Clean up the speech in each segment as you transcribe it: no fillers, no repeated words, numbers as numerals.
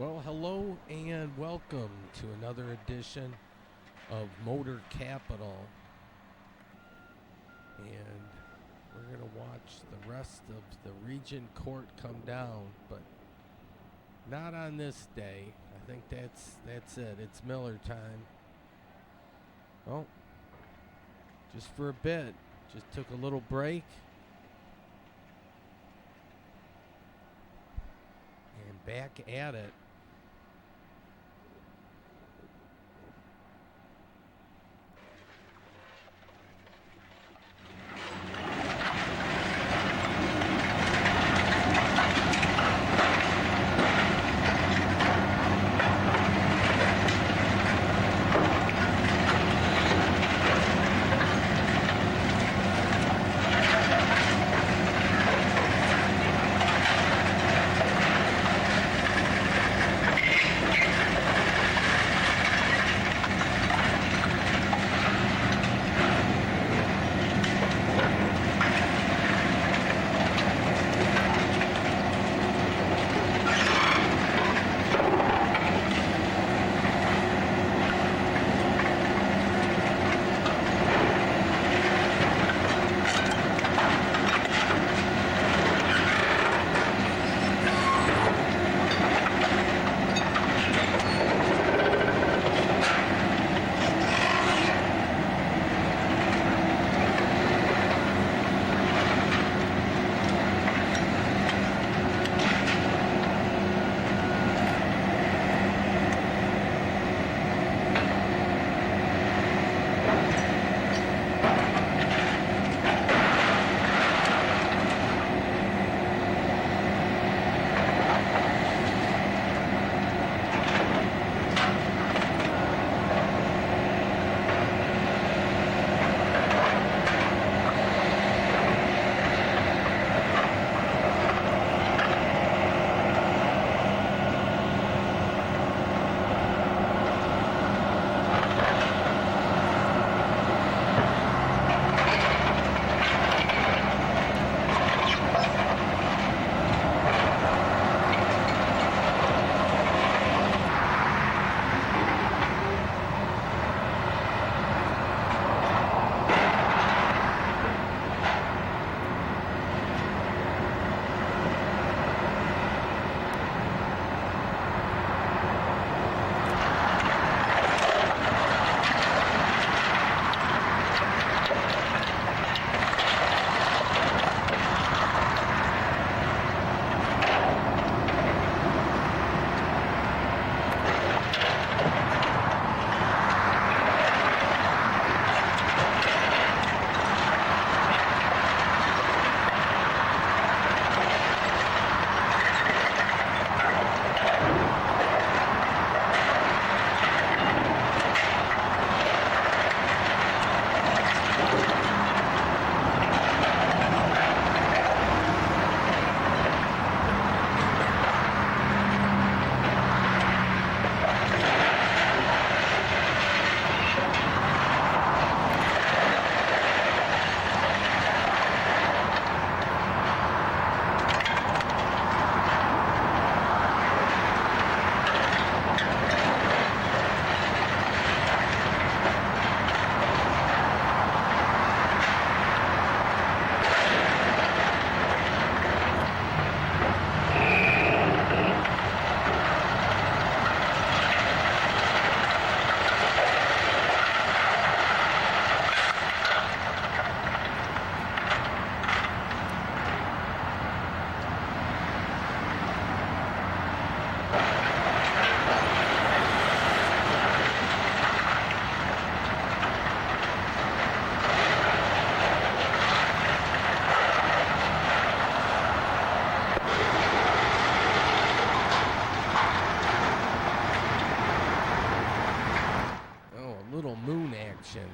Well, hello and welcome to another edition of Motor Capital. And we're going to watch the rest of the Regent Court come down, but not on this day. I think that's it. It's Miller time. Well, just for a bit. Just took a little break. And back at it.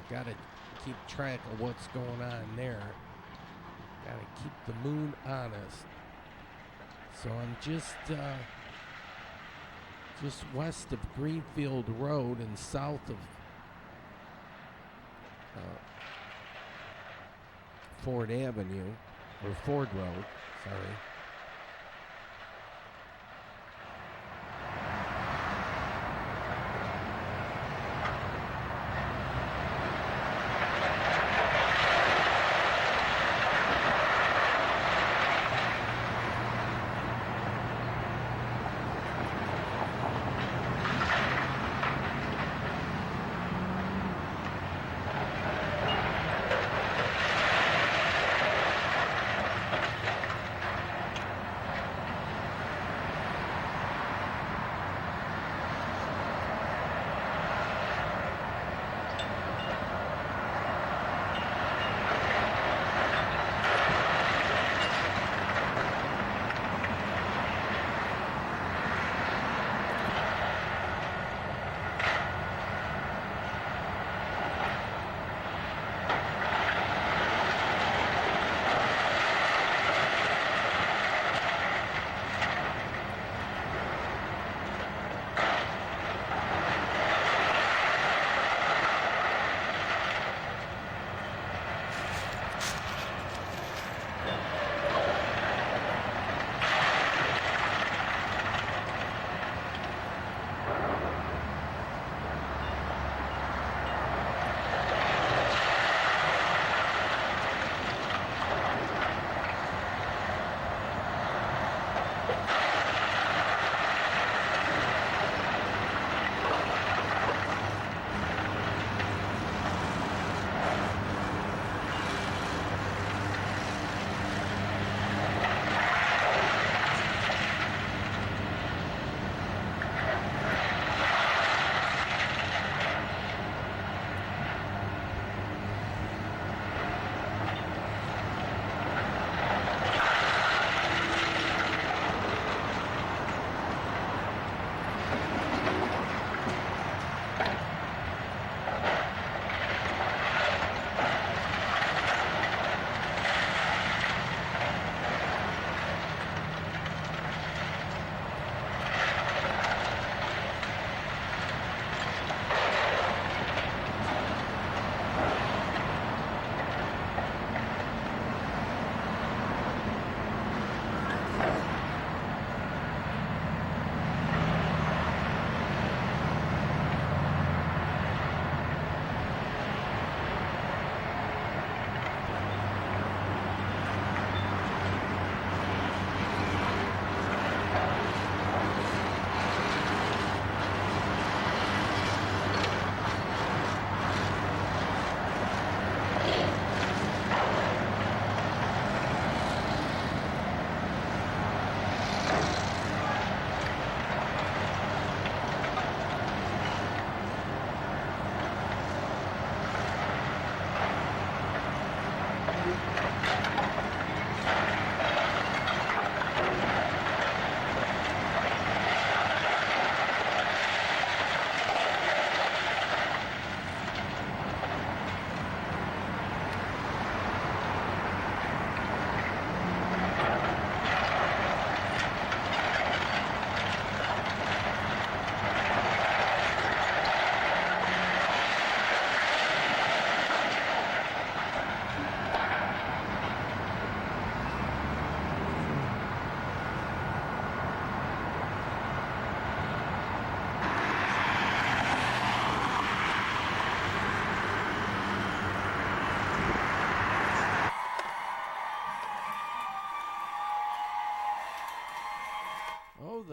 Got to keep track of what's going on there. Got to keep the moon honest. So I'm just west of Greenfield Road and south of Ford Avenue, or Ford Road, sorry.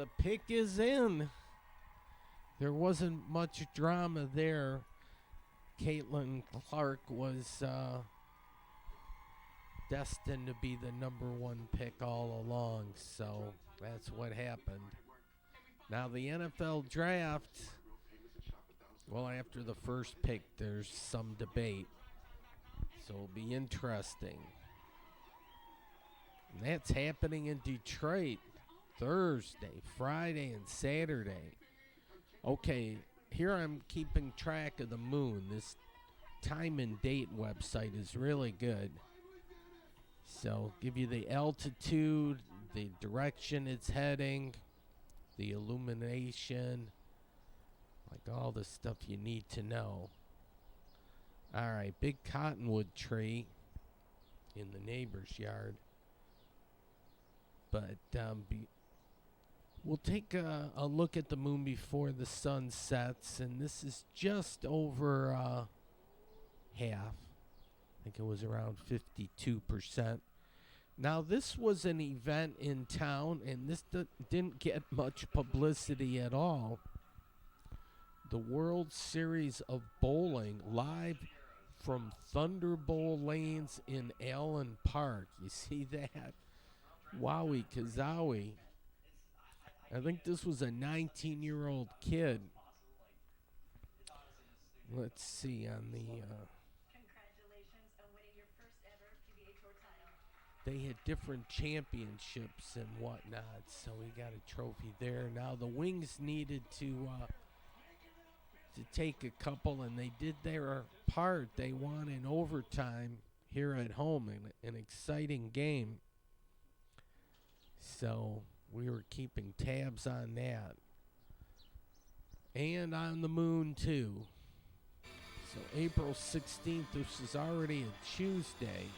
the pick is in. There wasn't much drama there. Caitlin Clark was destined to be the number one pick all along, so that's what happened. Now the NFL draft, well, after the first pick, there's some debate, so it'll be interesting. And that's happening in Detroit Thursday, Friday, and Saturday. Okay, here I'm keeping track of the moon. This time and date website is really good. So give you the altitude, the direction it's heading, the illumination, like all the stuff you need to know. All right, big cottonwood tree in the neighbor's yard. But we'll take a look at the moon before the sun sets, and this is just over half. I think it was around 52%. Now, this was an event in town, and this didn't get much publicity at all. The World Series of Bowling, live from Thunderbowl Lanes in Allen Park. You see that? Wowie kazowie. I think this was a 19-year-old kid. Let's see on the... Congratulations on winning your first ever PBA Tour title. They had different championships and whatnot, so we got a trophy there. Now the Wings needed to take a couple, and they did their part. They won in overtime here at home in an exciting game. So we were keeping tabs on that. And on the moon, too. So April 16th, this is already a Tuesday.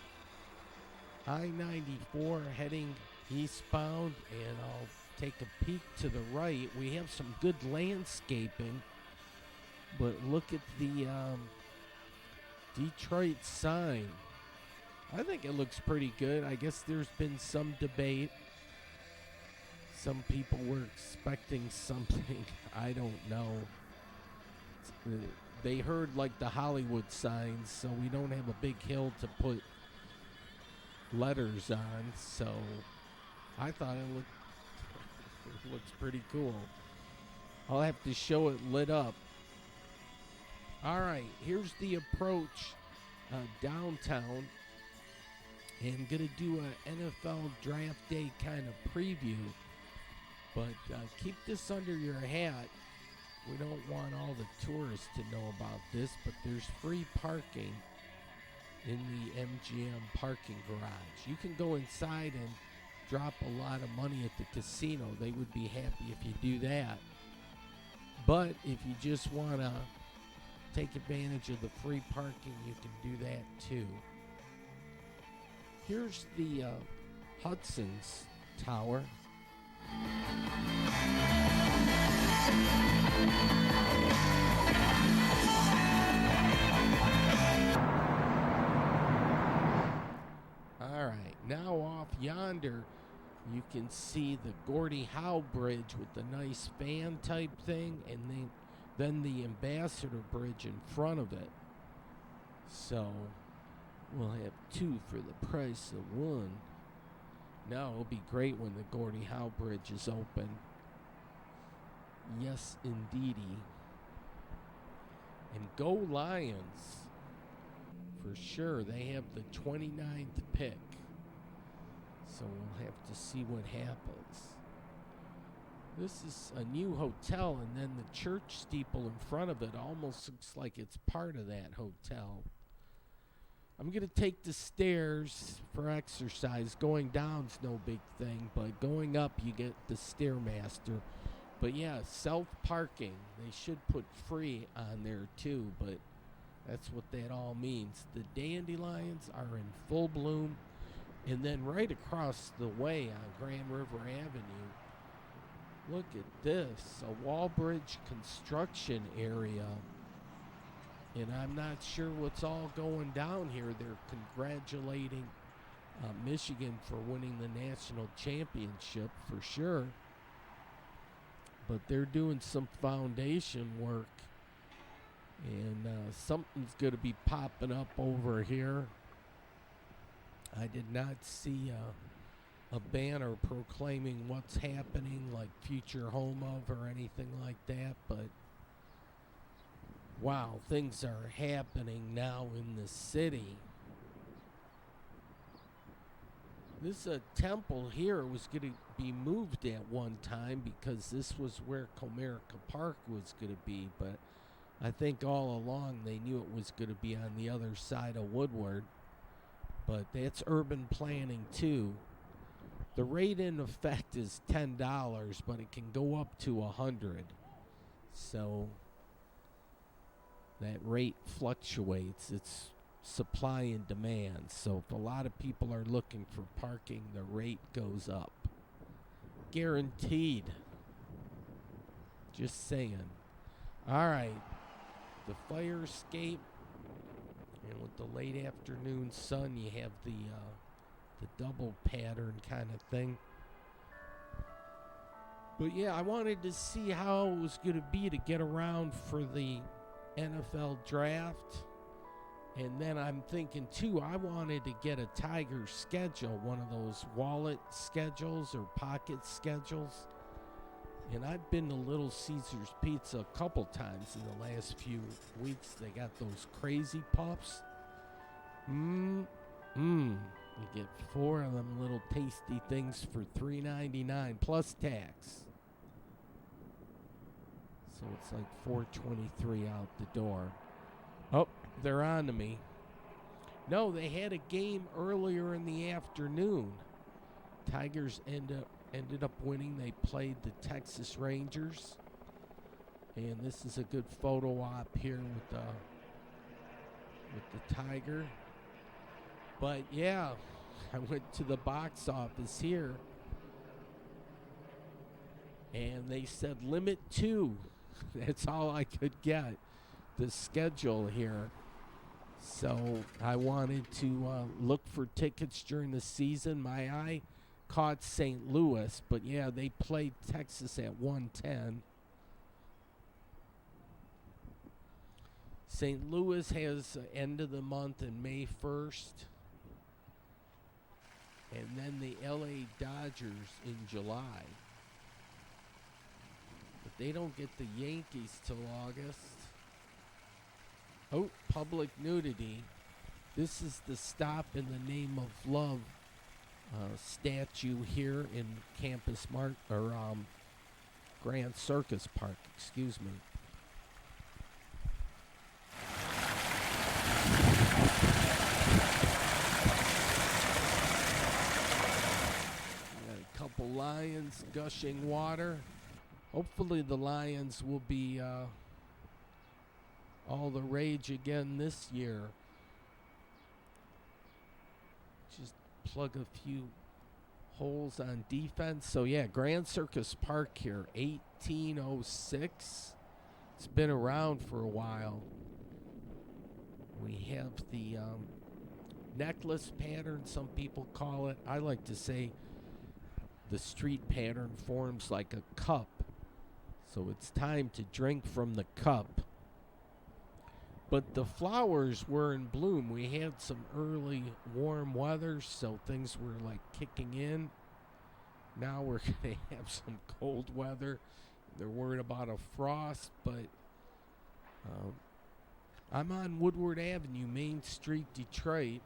I-94 heading eastbound, and I'll take a peek to the right. We have some good landscaping, but look at the Detroit sign. I think it looks pretty good. I guess there's been some debate. Some people were expecting something. I don't know. They heard like the Hollywood signs, so we don't have a big hill to put letters on. So I thought it looks pretty cool. I'll have to show it lit up. All right, here's the approach downtown. And I'm going to do an NFL Draft Day kind of preview. But keep this under your hat. We don't want all the tourists to know about this, but there's free parking in the MGM parking garage. You can go inside and drop a lot of money at the casino. They would be happy if you do that. But if you just want to take advantage of the free parking, you can do that too. Here's the Hudson's Tower. All right, now off yonder, you can see the Gordie Howe Bridge with the nice fan type thing, and then the Ambassador Bridge in front of it. So we'll have two for the price of one. No, it'll be great when the Gordie Howe Bridge is open. Yes, indeedy. And go Lions. For sure, they have the 29th pick. So we'll have to see what happens. This is a new hotel, and then the church steeple in front of it almost looks like it's part of that hotel. I'm going to take the stairs for exercise. Going down's no big thing, but going up you get the Stairmaster. But yeah, self-parking. They should put free on there too, but that's what that all means. The dandelions are in full bloom. And then right across the way on Grand River Avenue, look at this, a Wallbridge construction area. And I'm not sure what's all going down here. They're congratulating Michigan for winning the national championship for sure. but they're doing some foundation work, and something's going to be popping up over here. I did not see a banner proclaiming what's happening, like future home of or anything like that, but wow, things are happening now in the city. This temple here was going to be moved at one time because this was where Comerica Park was going to be, but I think all along they knew it was going to be on the other side of Woodward. But that's urban planning too. The rate in effect is $10, but it can go up to $100. So that rate fluctuates. It's supply and demand. So if a lot of people are looking for parking, the rate goes up. Guaranteed. Just saying. All right. The fire escape. And with the late afternoon sun, you have the double pattern kind of thing. But yeah, I wanted to see how it was going to be to get around for the NFL draft. And then I'm thinking, too, I wanted to get a Tiger schedule, one of those wallet schedules or pocket schedules. And I've been to Little Caesars Pizza a couple times in the last few weeks. They got those crazy puffs. You get 4 of them little tasty things for $3.99 plus tax. So it's like $4.23 out the door. Oh, they're on to me. No, they had a game earlier in the afternoon. Tigers ended up winning. They played the Texas Rangers. And this is a good photo op here with the Tiger. But yeah, I went to the box office here. And they said limit 2. That's all I could get. The schedule here. So I wanted to look for tickets during the season. My eye caught St. Louis, but yeah, they played Texas at 1:10. St. Louis has end of the month in May 1st. And then the LA Dodgers in July. But they don't get the Yankees till August. Oh, public nudity. This is the Stop in the Name of Love statue here in Campus Mart, or Grand Circus Park, excuse me. Got a couple lions gushing water. Hopefully the lions will be all the rage again this year. Just plug a few holes on defense. So yeah, Grand Circus Park here, 1806. It's been around for a while. We have the necklace pattern, some people call it. I like to say the street pattern forms like a cup. So it's time to drink from the cup. But the flowers were in bloom. We had some early warm weather, so things were like kicking in. Now we're going to have some cold weather. They're worried about a frost, but I'm on Woodward Avenue, Main Street, Detroit.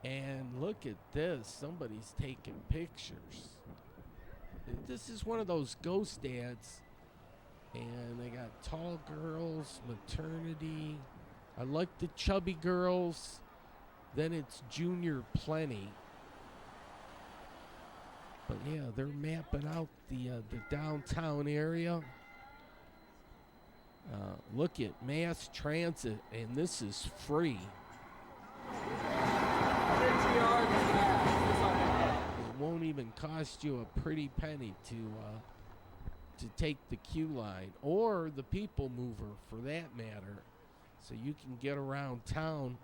And look at this. Somebody's taking pictures. This is one of those ghost ads. And they got tall girls, maternity. I like the chubby girls. Then it's Junior Plenty. But yeah, they're mapping out the downtown area. Look at mass transit, and this is free. It won't even cost you a pretty penny to take the Q line, or the People Mover for that matter. So you can get around town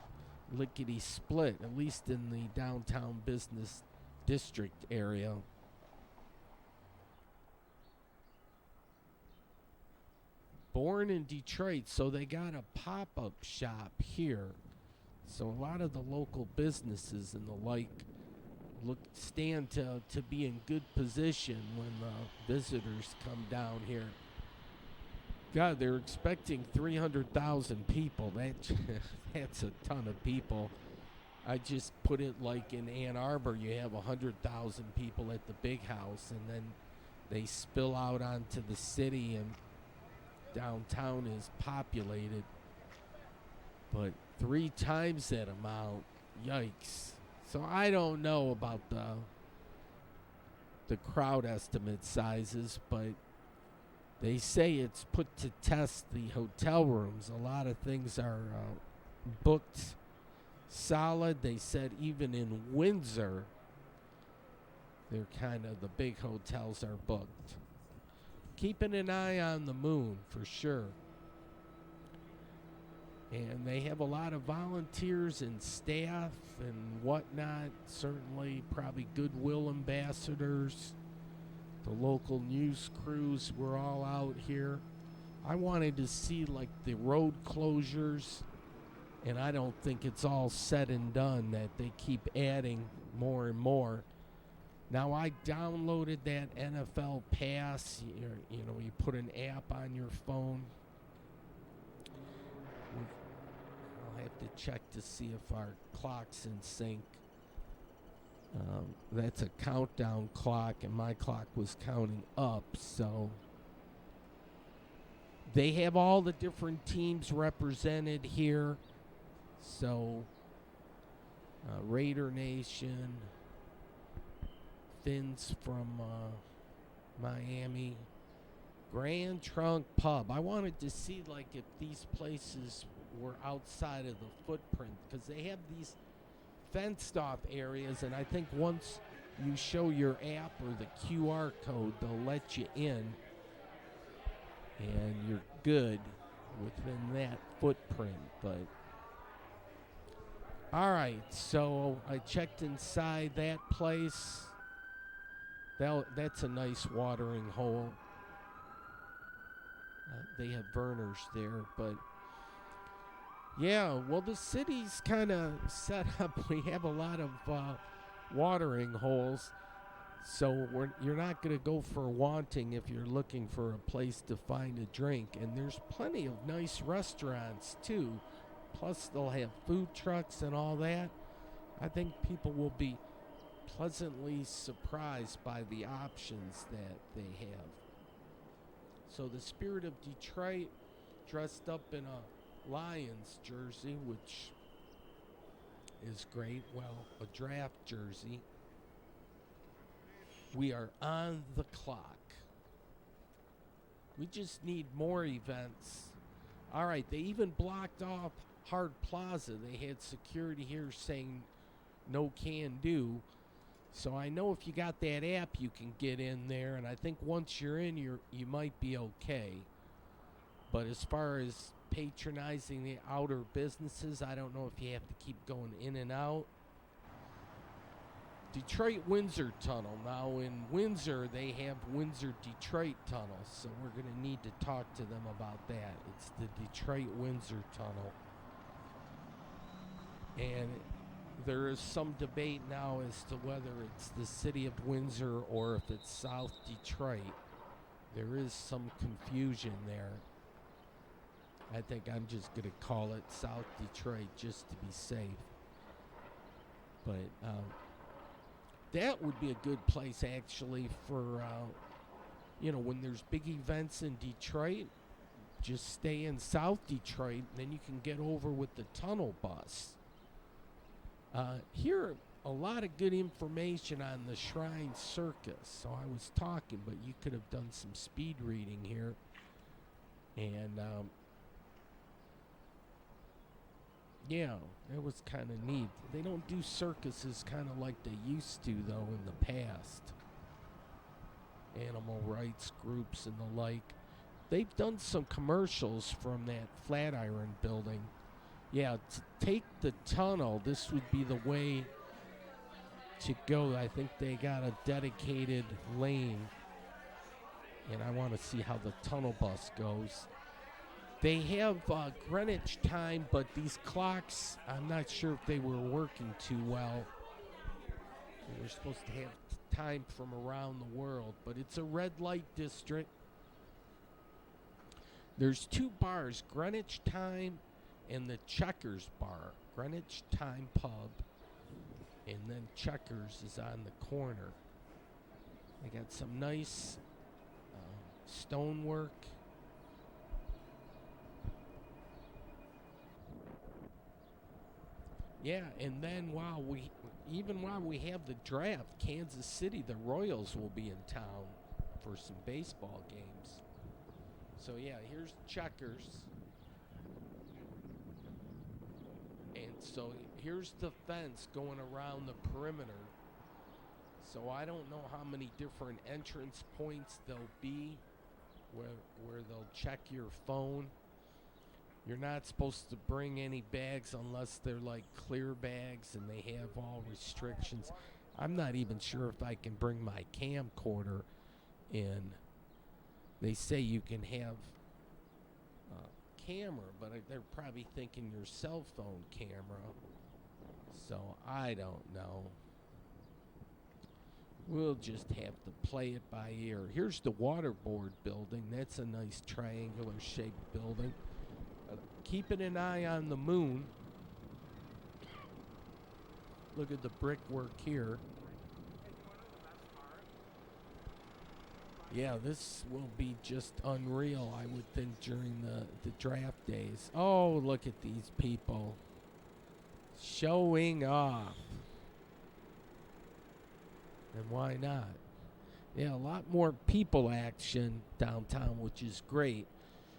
lickety split, at least in the downtown business district area. born in Detroit, so they got a pop-up shop here. So a lot of the local businesses and the like stand to be in good position when the visitors come down here. God, they're expecting 300,000 people. That's a ton of people. I just put it like in Ann Arbor, you have 100,000 people at the big house, and then they spill out onto the city, and downtown is populated. But 3 times that amount, yikes. So I don't know about the crowd estimate sizes, but they say it's put to test the hotel rooms. A lot of things are booked solid. They said even in Windsor, they're kind of, the big hotels are booked. Keeping an eye on the moon for sure. And they have a lot of volunteers and staff and whatnot. Certainly, probably goodwill ambassadors. The local news crews were all out here. I wanted to see like the road closures, and I don't think it's all said and done, that they keep adding more and more. Now, I downloaded that NFL Pass. You know, you put an app on your phone. I'll have to check to see if our clock's in sync. That's a countdown clock, and my clock was counting up, so they have all the different teams represented here. So Raider Nation, Finns from Miami, Grand Trunk Pub. I wanted to see like if these places were outside of the footprint, because they have these fenced off areas, and I think once you show your app or the QR code, they'll let you in, and you're good within that footprint. But all right, so I checked inside that place. That's a nice watering hole. They have burners there, but yeah, well, the city's kind of set up. We have a lot of watering holes, so you're not going to go for wanting if you're looking for a place to find a drink. And there's plenty of nice restaurants, too. Plus, they'll have food trucks and all that. I think people will be pleasantly surprised by the options that they have. So the Spirit of Detroit dressed up in a Lions jersey, which is great. Well, a draft jersey. We are on the clock. We just need more events. All right, they even blocked off Hard Plaza. They had security here saying no can do. So I know if you got that app, you can get in there, and I think once you're in, you might be okay. But as far as patronizing the outer businesses, I don't know if you have to keep going in and out. Detroit-Windsor Tunnel. Now in Windsor, they have Windsor-Detroit Tunnel, so we're going to need to talk to them about that. It's the Detroit-Windsor Tunnel. And there is some debate now as to whether it's the city of Windsor or if it's South Detroit. There is some confusion there. I think I'm just going to call it South Detroit just to be safe. But that would be a good place, actually, for, when there's big events in Detroit, just stay in South Detroit, and then you can get over with the tunnel bus. Here, a lot of good information on the Shrine Circus. So I was talking, but you could have done some speed reading here. And, yeah, it was kind of neat. They don't do circuses kind of like they used to, though, in the past. Animal rights groups and the like. They've done some commercials from that Flatiron building. Yeah, to take the tunnel, this would be the way to go. I think they got a dedicated lane. And I want to see how the tunnel bus goes. They have Greenwich time, but these clocks, I'm not sure if they were working too well. They were supposed to have time from around the world, but it's a red light district. There's two bars, Greenwich Time and the Checkers bar. Greenwich Time Pub, and then Checkers is on the corner. They got some nice stonework. Yeah, and then while we have the draft, Kansas City, the Royals will be in town for some baseball games. So yeah, here's Checkers. And so here's the fence going around the perimeter. So I don't know how many different entrance points there'll be where they'll check your phone. You're not supposed to bring any bags unless they're like clear bags and they have all restrictions. I'm not even sure if I can bring my camcorder in. They say you can have a camera, but they're probably thinking your cell phone camera. So I don't know. We'll just have to play it by ear. Here's the Waterboard building. That's a nice triangular shaped building. Keeping an eye on the moon. Look at the brickwork here. Yeah, this will be just unreal, I would think, during the draft days. Oh, look at these people showing off. And why not? Yeah, a lot more people action downtown, which is great.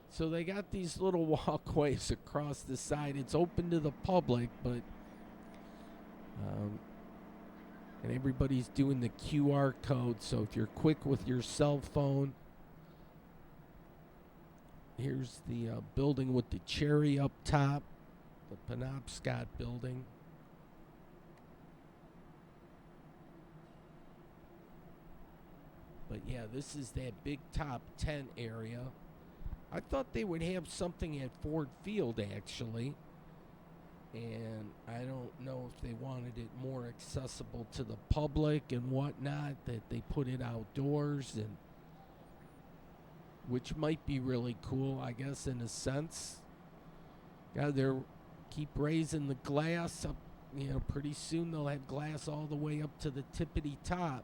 So they got these little walkways across the side. It's open to the public, but and everybody's doing the QR code. So if you're quick with your cell phone, here's the building with the cherry up top, the Penobscot building. But yeah, this is that big top 10 area. I thought they would have something at Ford Field, actually. And I don't know if they wanted it more accessible to the public and whatnot, that they put it outdoors, and which might be really cool, I guess, in a sense. God, they're keep raising the glass up. You know, pretty soon they'll have glass all the way up to the tippity top.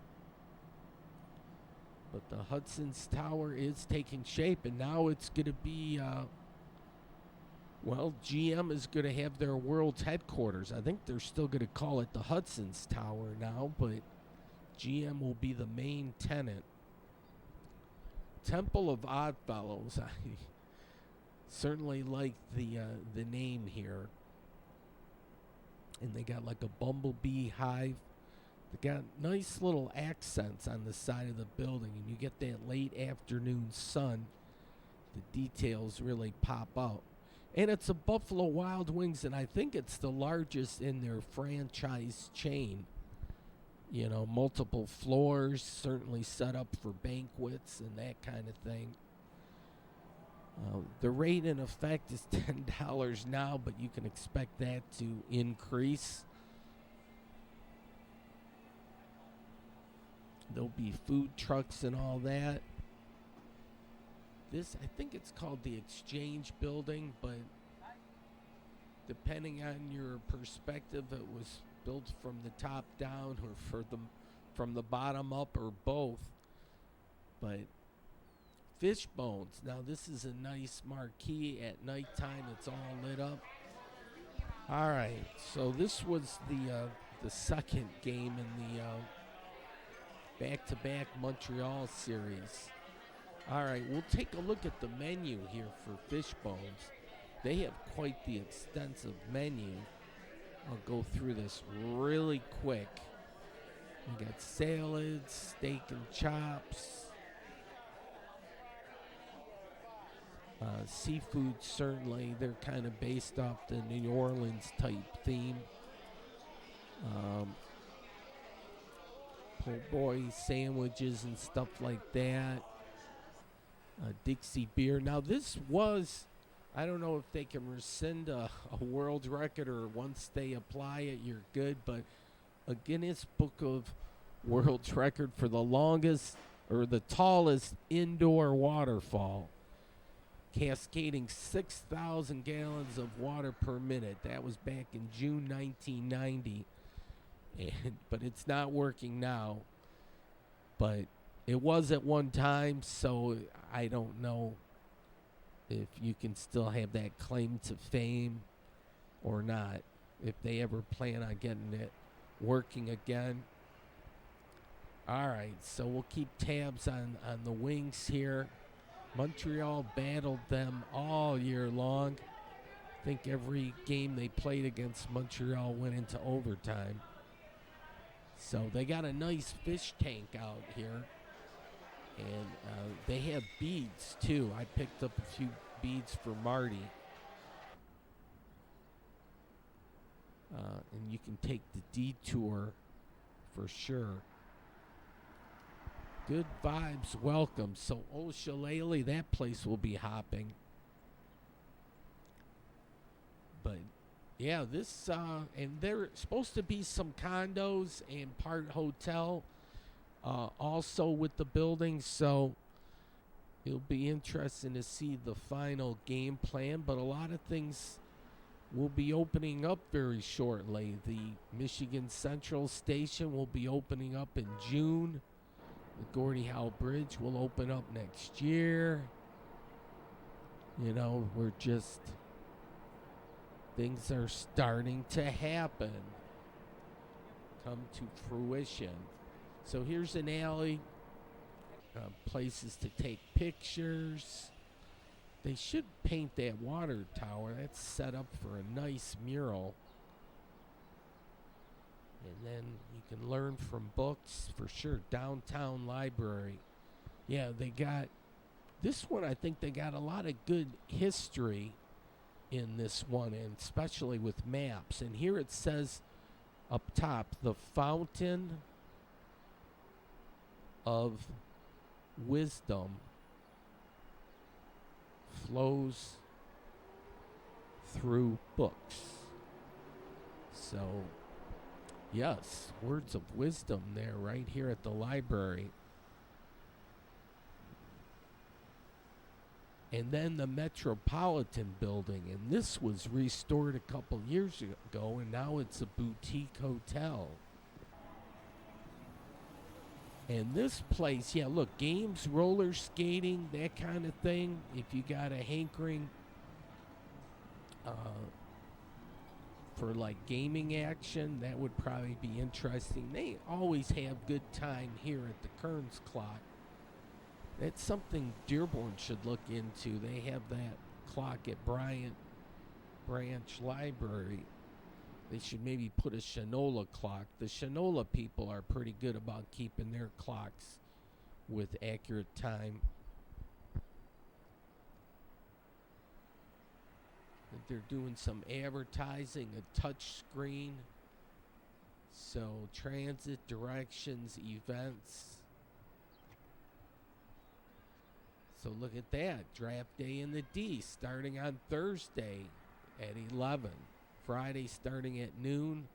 But the Hudson's Tower is taking shape, and now it's going to be, GM is going to have their world's headquarters. I think they're still going to call it the Hudson's Tower now, but GM will be the main tenant. Temple of Oddfellows. I certainly like the name here. And they got like a bumblebee hive. They got nice little accents on the side of the building, and you get that late afternoon sun. The details really pop out. And it's a Buffalo Wild Wings, and I think it's the largest in their franchise chain. You know, multiple floors, certainly set up for banquets and that kind of thing. The rate in effect is $10 now, but you can expect that to increase. There'll be food trucks and all that. This, I think it's called the Exchange Building, but depending on your perspective, it was built from the top down or from the bottom up, or both. But Fishbones. Now this is a nice marquee at nighttime. It's all lit up. All right, so this was the second game in the back-to-back Montreal series. All right, we'll take a look at the menu here for Fishbones. They have quite the extensive menu. I'll go through this really quick. We got salads, steak and chops, seafood, certainly. They're kind of based off the New Orleans type theme. Po' boy sandwiches and stuff like that. Dixie beer. Now this was I don't know if they can rescind a world record, or once they apply it, you're good. But a Guinness Book of World Record for the longest or the tallest indoor waterfall, cascading 6,000 gallons of water per minute. That was back in June 1990. But it's not working now. But it was at one time, so I don't know if you can still have that claim to fame or not, if they ever plan on getting it working again. All right, so we'll keep tabs on the Wings here. Montreal battled them all year long. I think every game they played against Montreal went into overtime. So they got a nice fish tank out here. And they have beads, too. I picked up a few beads for Marty. And you can take the detour for sure. Good vibes, welcome. So, Shillelagh, that place will be hopping. But, yeah, this, and there supposed to be some condos and part hotel also with the building, so it'll be interesting to see the final game plan. But a lot of things will be opening up very shortly. The Michigan Central Station will be opening up in June. The Gordie Howe Bridge will open up next year. You know, things are starting to happen, come to fruition. So here's an alley, places to take pictures. They should paint that water tower. That's set up for a nice mural. And then you can learn from books for sure. Downtown library. Yeah, they got this one. I think they got a lot of good history in this one, and especially with maps. And here it says up top, the Fountain of Wisdom flows through books. So, yes, words of wisdom there right here at the library. And then the Metropolitan Building, and this was restored a couple years ago, and now it's a boutique hotel. And this place, yeah, look, games, roller skating, that kind of thing. If you got a hankering for like gaming action, that would probably be interesting. They always have good time here at the Kearns Clock. That's something Dearborn should look into. They have that clock at Bryant Branch Library. They should maybe put a Shinola clock. The Shinola people are pretty good about keeping their clocks with accurate time. They're doing some advertising, a touch screen. So transit, directions, events. So look at that. Draft day in the D starting on Thursday at 11. Friday starting at noon.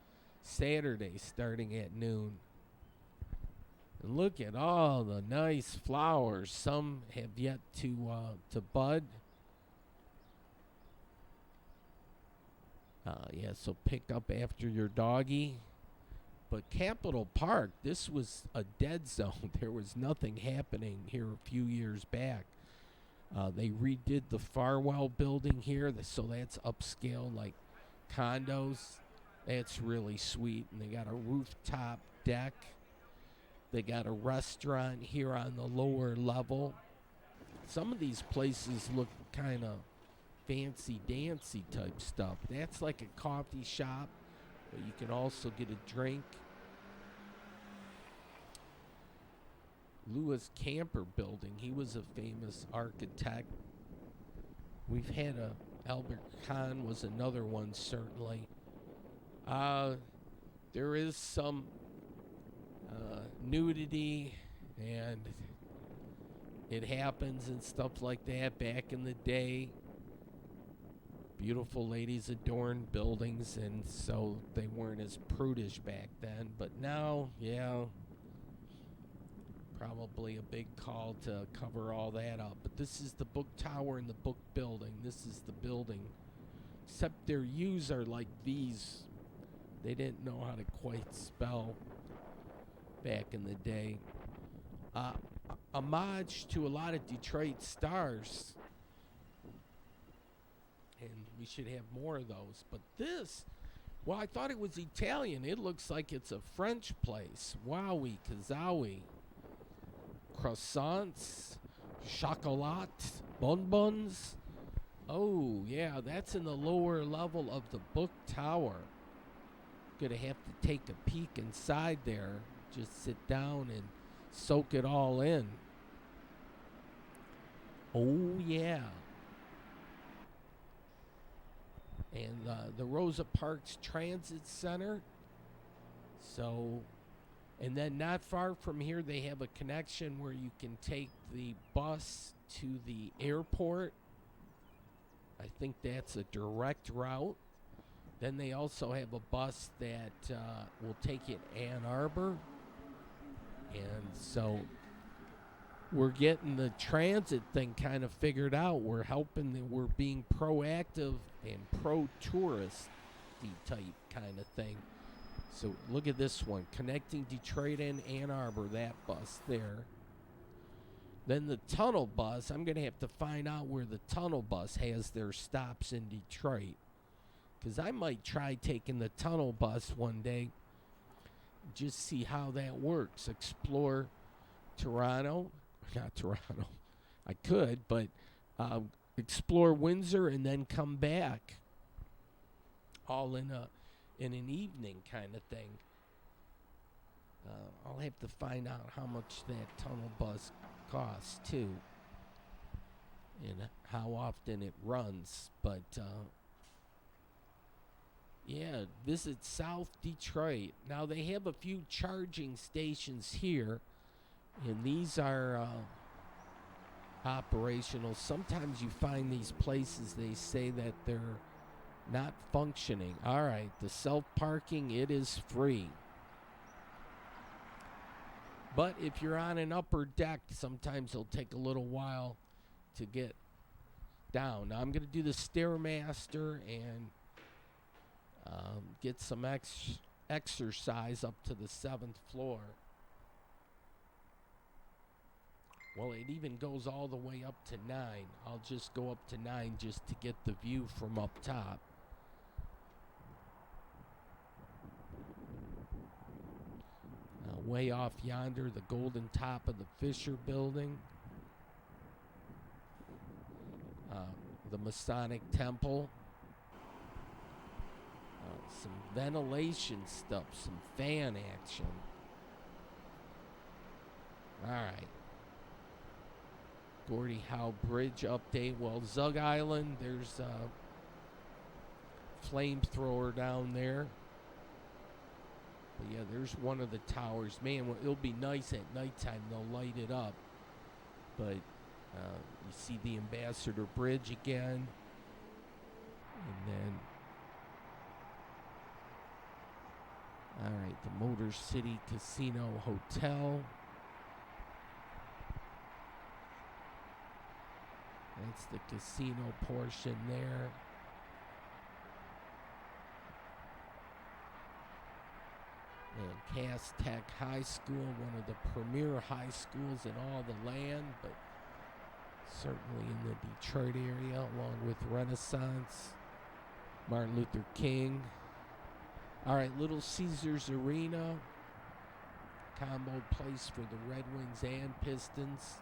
Saturday starting at noon. And look at all the nice flowers. Some have yet to bud. Yeah, so pick up after your doggy. But Capitol Park, this was a dead zone. There was nothing happening here a few years back. They redid the Farwell building here, so that's upscale, like condos. That's really sweet. And they got a rooftop deck. They got a restaurant here on the lower level. Some of these places look kind of fancy-dancy type stuff. That's like a coffee shop, but you can also get a drink. Louis Camper building, he was a famous architect. We've had Albert Kahn was another one, certainly. There is some nudity, and it happens and stuff like that back in the day. beautiful ladies adorned buildings, and so they weren't as prudish back then. But now, yeah, probably a big call to cover all that up. But this is the book tower and the book building. This is the building. Except their U's are like these. They didn't know how to quite spell back in the day. Homage to a lot of Detroit stars. And we should have more of those. But this, well, I thought it was Italian. It looks like it's a French place. Wowie, kazowie. Croissants, chocolat, bonbons. Oh, yeah, that's in the lower level of the book tower. Gonna have to take a peek inside there. Just sit down and soak it all in. Oh, yeah. And the Rosa Parks Transit Center. So, and then not far from here, they have a connection where you can take the bus to the airport. I think that's a direct route. Then they also have a bus that will take you to Ann Arbor. And so we're getting the transit thing kind of figured out. We're helping, we're being proactive and pro-tourist type kind of thing. So look at this one, connecting Detroit and Ann Arbor, that bus there. Then the tunnel bus, I'm going to have to find out where the tunnel bus has their stops in Detroit. Because I might try taking the tunnel bus one day, just see how that works. Explore Toronto, not Toronto, I could, but explore Windsor and then come back. All in an evening kind of thing. I'll have to find out how much that tunnel bus costs too, and how often it runs. But yeah, visit South Detroit. Now they have a few charging stations here, and these are operational. Sometimes you find these places, they say that they're not functioning. All right, the self-parking, it is free. But if you're on an upper deck, sometimes it'll take a little while to get down. Now I'm going to do the Stairmaster and get some exercise up to the 7th floor. Well, it even goes all the way up to 9. I'll just go up to 9 just to get the view from up top. Way off yonder, the golden top of the Fisher Building. The Masonic Temple. Some ventilation stuff, some fan action. All right. Gordie Howe Bridge update. Well, Zug Island, there's a flamethrower down there. But yeah, there's one of the towers. Man, well, it'll be nice at nighttime. They'll light it up. But you see the Ambassador Bridge again. And then, all right, the Motor City Casino Hotel. That's the casino portion there. And Cass Tech High School, one of the premier high schools in all the land, but certainly in the Detroit area, along with Renaissance, Martin Luther King. All right, Little Caesars Arena, combo place for the Red Wings and Pistons.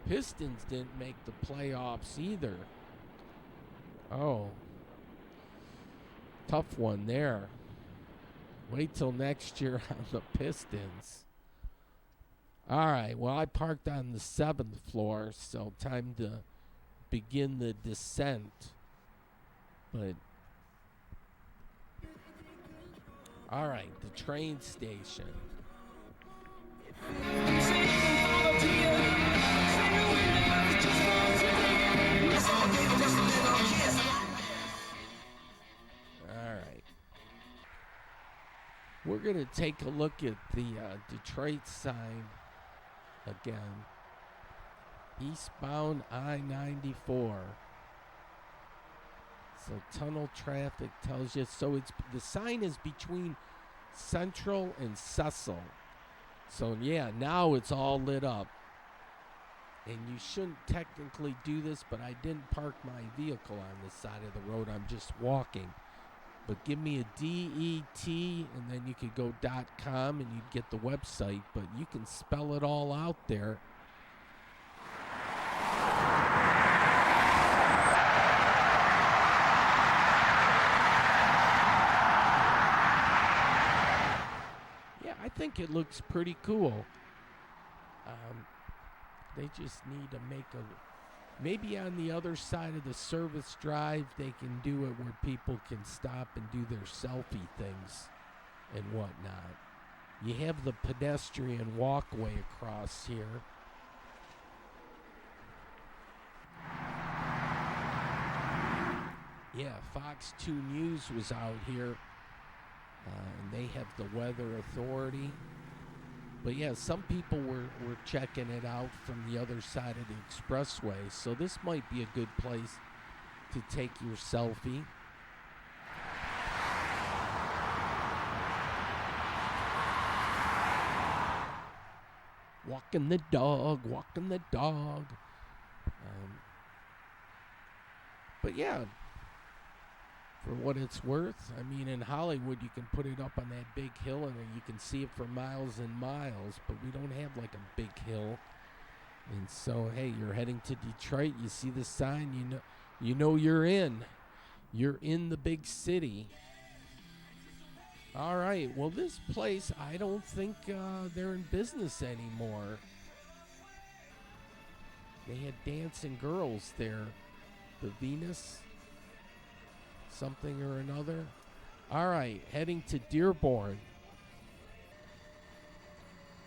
Pistons didn't make the playoffs either. Oh, tough one there. Wait till next year on the Pistons. All right, well, I parked on the 7th floor, so time to begin the descent. But, all right, the train station. going to take a look at the Detroit sign again. Eastbound I-94. So tunnel traffic tells you. So it's the sign is between Central and Cecil. So yeah, now it's all lit up. And you shouldn't technically do this, but I didn't park my vehicle on the side of the road. I'm just walking. But give me a DET, and then you could go .com, and you'd get the website. But you can spell it all out there. Yeah, I think it looks pretty cool. They just need to make maybe on the other side of the service drive, they can do it where people can stop and do their selfie things and whatnot. You have the pedestrian walkway across here. Yeah, Fox 2 News was out here, and they have the Weather Authority. But yeah, some people were checking it out from the other side of the expressway. So this might be a good place to take your selfie. Walking the dog, walking the dog. But yeah, for what it's worth, I mean, in Hollywood, you can put it up on that big hill and you can see it for miles and miles, but we don't have like a big hill. And so, hey, you're heading to Detroit, you see the sign, you know you're in. You're in the big city. All right, well, this place, I don't think they're in business anymore. They had dancing girls there. The Venus something or another. All right, heading to Dearborn.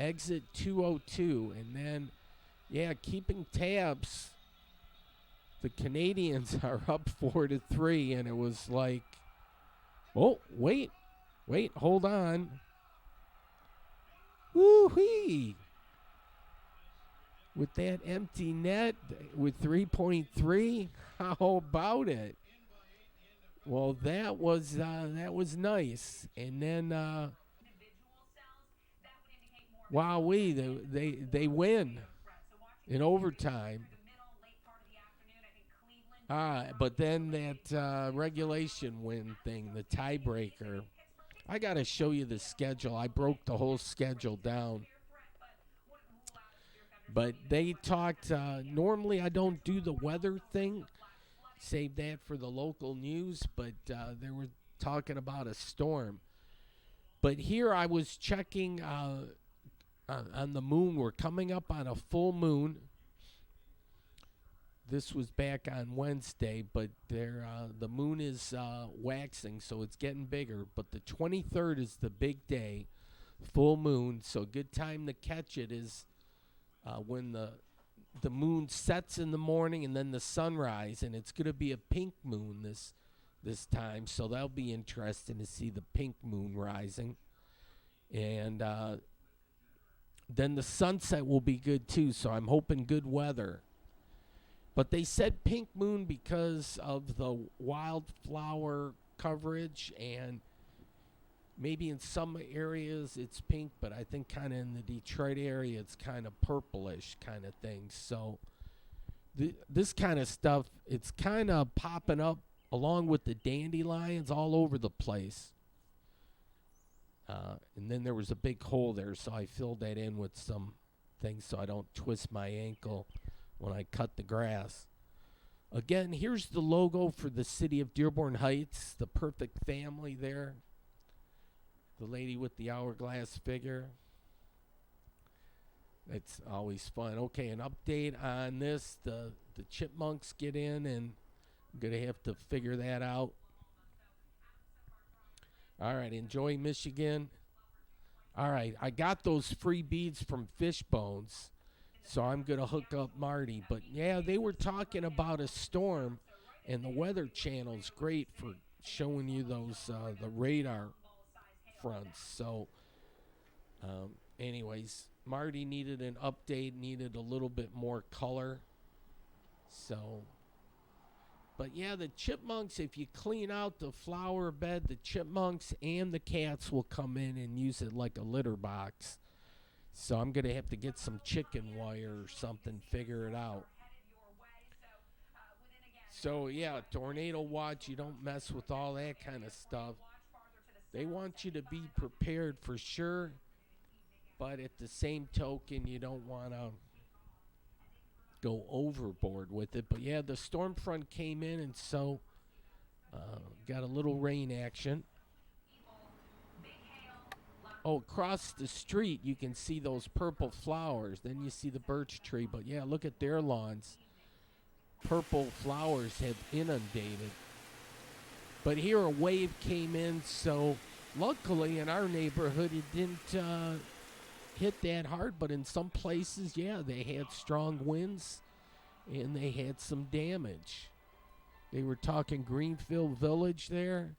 Exit 202, and then, yeah, keeping tabs. The Canadians are up 4-3, and it was like, oh, wait, hold on. Woo-wee. With that empty net with 3.3, how about it? Well, that was nice, and then wowee, they win in overtime. But then that regulation win thing, the tiebreaker. I got to show you the schedule. I broke the whole schedule down. But they talked, normally I don't do the weather thing. Save that for the local news, but they were talking about a storm. But here I was checking on the moon. We're coming up on a full moon. This was back on Wednesday, but the moon is waxing, so it's getting bigger. But the 23rd is the big day, full moon. So good time to catch it is when the moon sets in the morning and then the sunrise, and it's going to be a pink moon this time, so that'll be interesting to see the pink moon rising. And then the sunset will be good too, so I'm hoping good weather. But they said pink moon because of the wildflower coverage, and maybe in some areas it's pink, but I think kind of in the Detroit area it's kind of purplish kind of thing. So this kind of stuff, it's kind of popping up along with the dandelions all over the place. And then there was a big hole there, so I filled that in with some things so I don't twist my ankle when I cut the grass. Again, here's the logo for the city of Dearborn Heights, the perfect family there. The lady with the hourglass figure. It's always fun. Okay, an update on this. The chipmunks get in, and I'm going to have to figure that out. All right, enjoy Michigan. All right, I got those free beads from Fishbones, so I'm going to hook up Marty. But, yeah, they were talking about a storm, and the Weather Channel's great for showing you those the radar fronts. So, anyways, Marty needed an update, needed a little bit more color. So, but yeah, the chipmunks, if you clean out the flower bed, the chipmunks and the cats will come in and use it like a litter box. So I'm going to have to get some chicken wire or something, figure it out. So yeah, tornado watch, you don't mess with all that kind of stuff. They want you to be prepared for sure, but at the same token, you don't want to go overboard with it. But yeah, the storm front came in, and so got a little rain action. Oh, across the street, you can see those purple flowers. Then you see the birch tree. But yeah, look at their lawns. Purple flowers have inundated. But here a wave came in, so luckily in our neighborhood it didn't hit that hard. But in some places, yeah, they had strong winds and they had some damage. They were talking Greenfield Village there.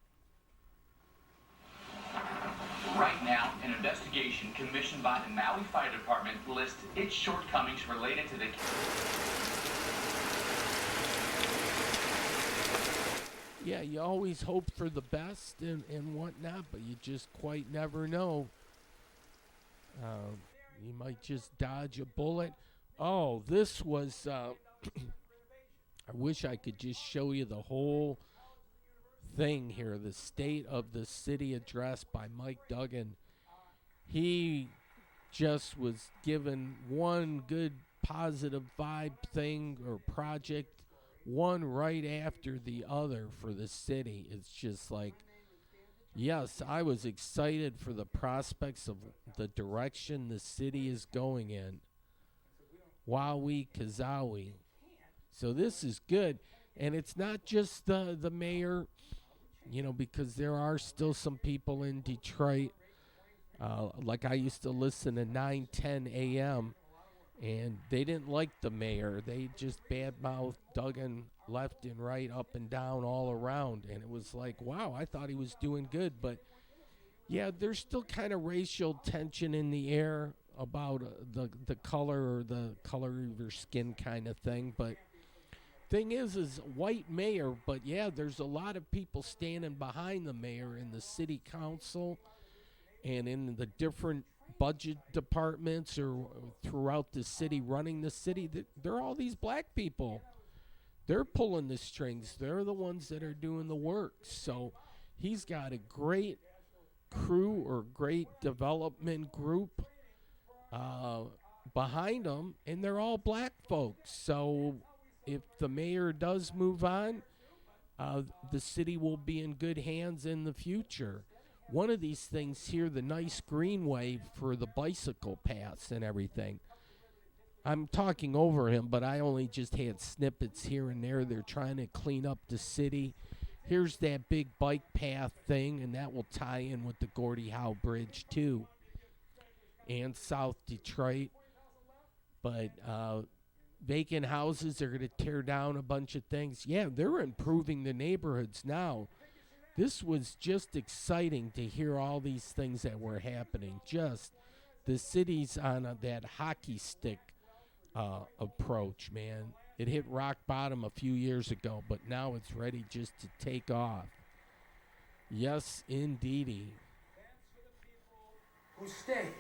Right now, an investigation commissioned by the Maui Fire Department lists its shortcomings related to the... Yeah, you always hope for the best and whatnot, but you just quite never know. You might just dodge a bullet. Oh, this was... I wish I could just show you the whole thing here. The State of the City address by Mike Duggan. He just was given one good positive vibe thing or project, one right after the other for the city. It's just like, yes, I was excited for the prospects of the direction the city is going in. Wowie Kazowie. So this is good. And it's not just the mayor, you know, because there are still some people in Detroit. Like I used to listen to 910 AM, and they didn't like the mayor. They just badmouthed Duggan left and right, up and down, all around. And it was like, wow, I thought he was doing good. But, yeah, there's still kind of racial tension in the air about the color or the color of your skin kind of thing. But thing is white mayor, but yeah, there's a lot of people standing behind the mayor in the city council and in the different budget departments or throughout the city, running the city. They're all these black people. They're pulling the strings. They're the ones that are doing the work. So he's got a great crew or great development group behind him, and they're all black folks. So if the mayor does move on, the city will be in good hands in the future. One of these things here, the nice greenway for the bicycle paths and everything. I'm talking over him, but I only just had snippets here and there. They're trying to clean up the city. Here's that big bike path thing, and that will tie in with the Gordie Howe Bridge, too, and South Detroit. But vacant houses, they're going to tear down a bunch of things. Yeah, they're improving the neighborhoods now. This was just exciting to hear all these things that were happening. Just the city's on that hockey stick approach, man. It hit rock bottom a few years ago, but now it's ready just to take off. Yes, indeedy. Who stayed.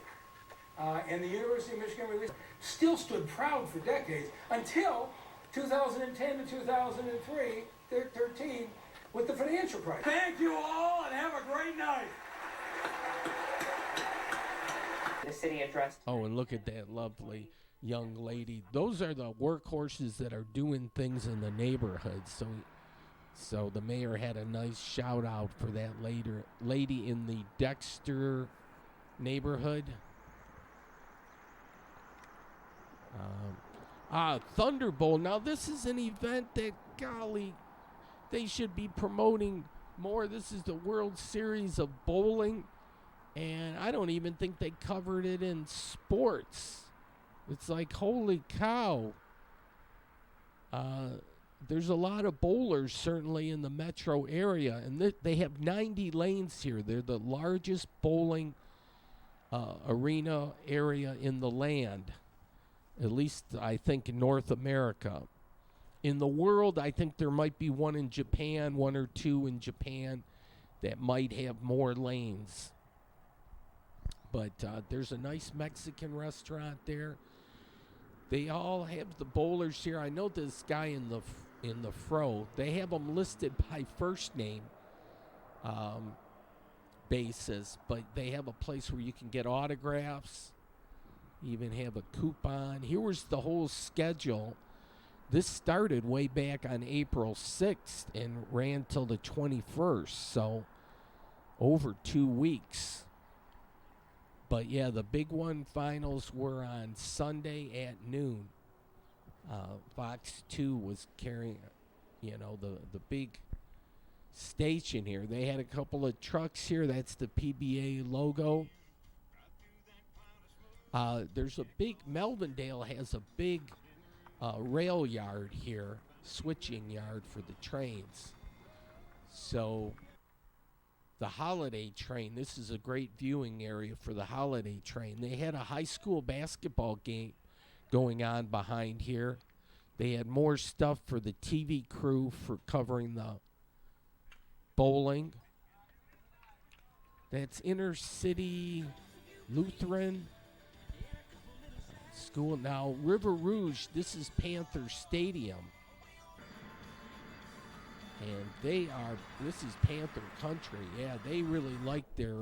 And the University of Michigan released still stood proud for decades until 2010 to 2003, 13, with the financial crisis. Thank you all and have a great night. The city addressed. Oh, and look at that lovely young lady. Those are the workhorses that are doing things in the neighborhood. So the mayor had a nice shout out for that lady in the Dexter neighborhood. Thunderbolt. Now, this is an event that, golly, they should be promoting more. This is the World Series of Bowling, and I don't even think they covered it in sports. It's like, holy cow. there's a lot of bowlers certainly in the metro area, and they have 90 lanes here. They're the largest bowling arena area in the land, at least I think in North America. In the world, I think there might be one in Japan, one or two in Japan that might have more lanes. But there's a nice Mexican restaurant there. They all have the bowlers here. I know this guy in the fro. They have them listed by first name basis, but they have a place where you can get autographs, even have a coupon. Here was the whole schedule. This started way back on April 6th and ran till the 21st, so over 2 weeks. But yeah, the big one finals were on Sunday at noon. Fox 2 was carrying, the big station here. They had a couple of trucks here. That's the PBA logo. There's a big, Melvindale has a big rail yard here, switching yard for the trains. So the holiday train, this is a great viewing area for the holiday train. They had a high school basketball game going on behind here. They had more stuff for the TV crew for covering the bowling. That's Inner City Lutheran School. Now, River Rouge, this is Panther Stadium. And this is Panther country. Yeah, they really like their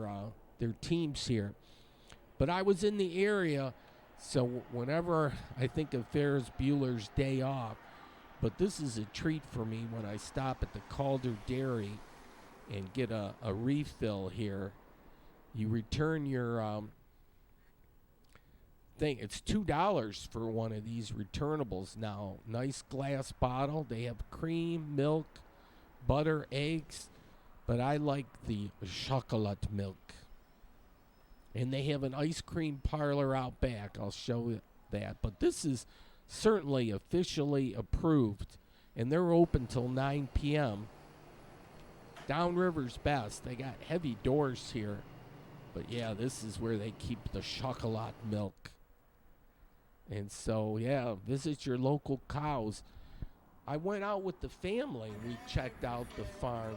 teams here. But I was in the area, so whenever I think of Ferris Bueller's Day Off, but this is a treat for me when I stop at the Calder Dairy and get a refill here. You return your thing. It's $2 for one of these returnables now. Nice glass bottle. They have cream, milk, butter, eggs, but I like the chocolate milk. And they have an ice cream parlor out back. I'll show you that. But this is certainly officially approved, and they're open till 9 p.m. Downriver's best. They got heavy doors here. But yeah, this is where they keep the chocolate milk. And so, yeah, visit your local cows. I went out with the family. We checked out the farm.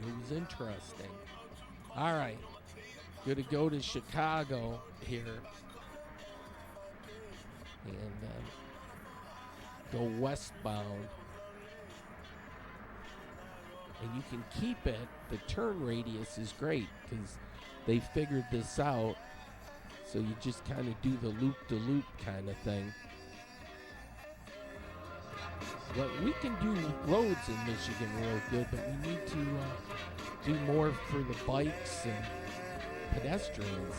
It was interesting. All right. Going to go to Chicago here. And go westbound. And you can keep it. The turn radius is great because they figured this out. So you just kind of do the loop-de-loop kind of thing. But we can do roads in Michigan real good, but we need to do more for the bikes and pedestrians.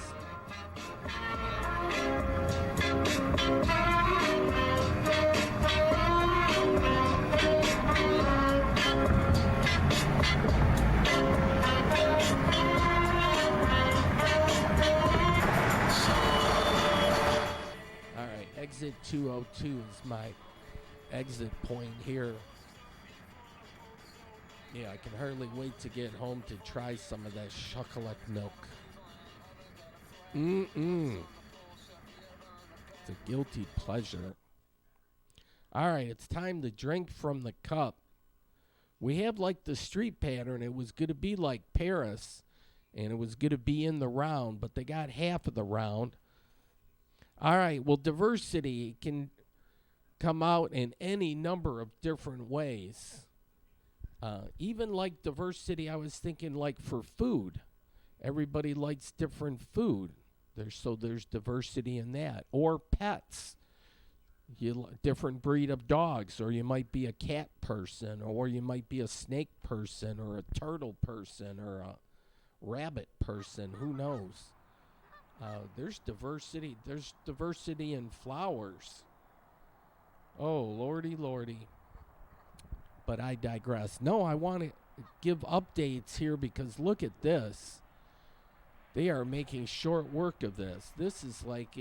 All right, exit 202 is my exit point here. Yeah, I can hardly wait to get home to try some of that chocolate milk. It's a guilty pleasure. All right, it's time to drink from the cup. We have like the street pattern. It was going to be like Paris, and it was going to be in the round, but they got half of the round. All right, well, diversity can come out in any number of different ways. Even like diversity, I was thinking like for food. Everybody likes different food. There's diversity in that. Or pets. Different breed of dogs. Or you might be a cat person. Or you might be a snake person. Or a turtle person. Or a rabbit person. Who knows? There's diversity. There's diversity in flowers. Oh, lordy, lordy. But I digress. No, I want to give updates here because look at this. They are making short work of this. This is like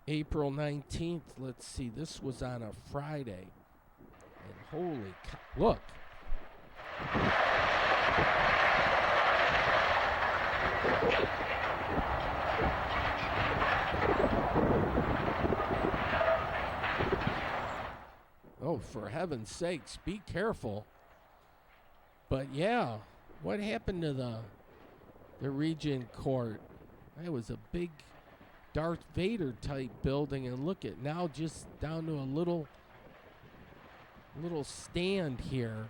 April 19th. Let's see. This was on a Friday. Holy cow. Look. Oh, for heaven's sakes, be careful. But yeah, what happened to the Regent Court? That was a big Darth Vader type building, and look at now just down to a little stand here.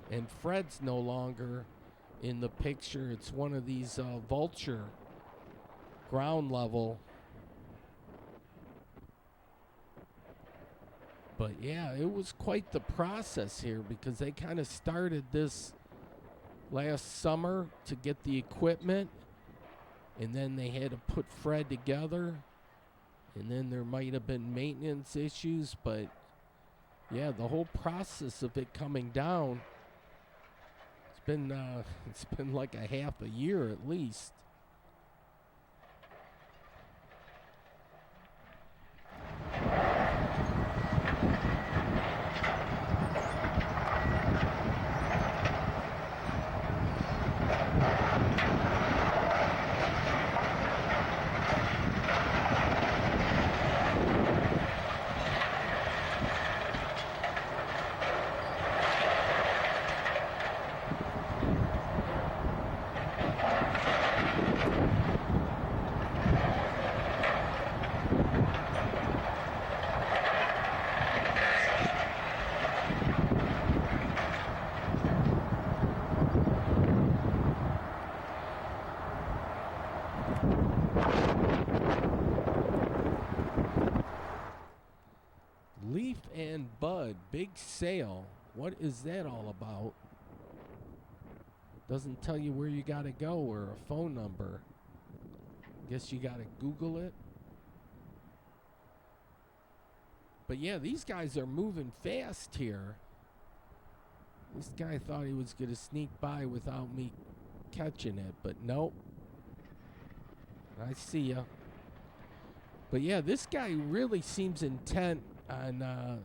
And Fred's no longer in the picture. It's one of these vulture ground level. But yeah, it was quite the process here because they kind of started this last summer to get the equipment, and then they had to put Fred together, and then there might have been maintenance issues, but yeah, the whole process of it coming down, it's been like a half a year at least. Leaf and Bud, big sale. What is that all about? Doesn't tell you where you gotta go or a phone number. Guess you gotta Google it. But yeah, these guys are moving fast here. This guy thought he was gonna sneak by without me catching it, but nope. I see ya. But yeah, this guy really seems intent on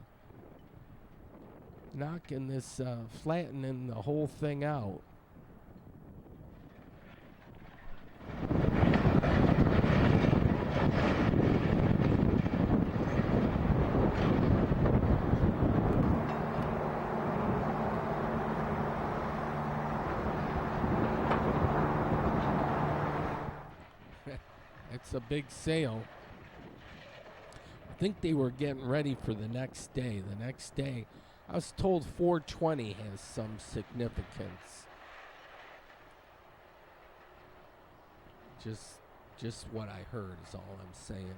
knocking this, flattening the whole thing out. It's a big sale. I think they were getting ready for the next day. The next day, I was told 420 has some significance. Just what I heard is all I'm saying.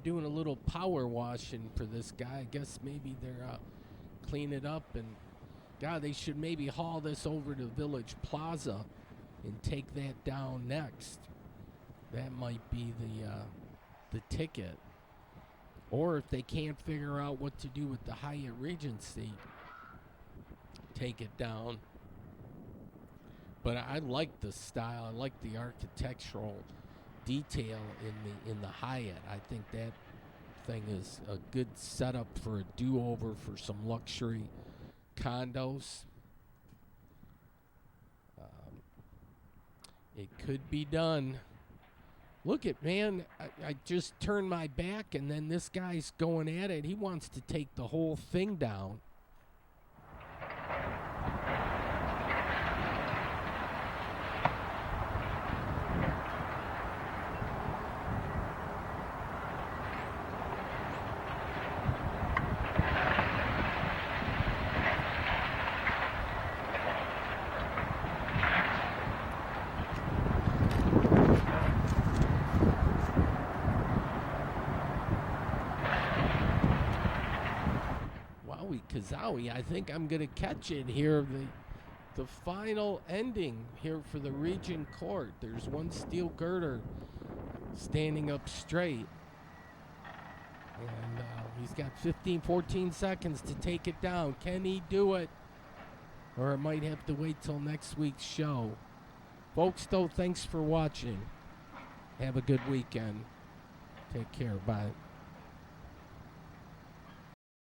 Doing a little power washing for this guy. I guess maybe they're cleaning it up, and God, they should maybe haul this over to Village Plaza and take that down next. That might be the ticket. Or if they can't figure out what to do with the Hyatt Regency, take it down. But I like the style. I like the architectural detail in the Hyatt. I think that thing is a good setup for a do-over for some luxury condos. It could be done. Look at, man, I just turned my back and then this guy's going at it. He wants to take the whole thing down. Zowie, I think I'm going to catch it here. The final ending here for the Region Court. There's one steel girder standing up straight. And he's got 14 seconds to take it down. Can he do it? Or it might have to wait till next week's show. Folks, though, thanks for watching. Have a good weekend. Take care. Bye.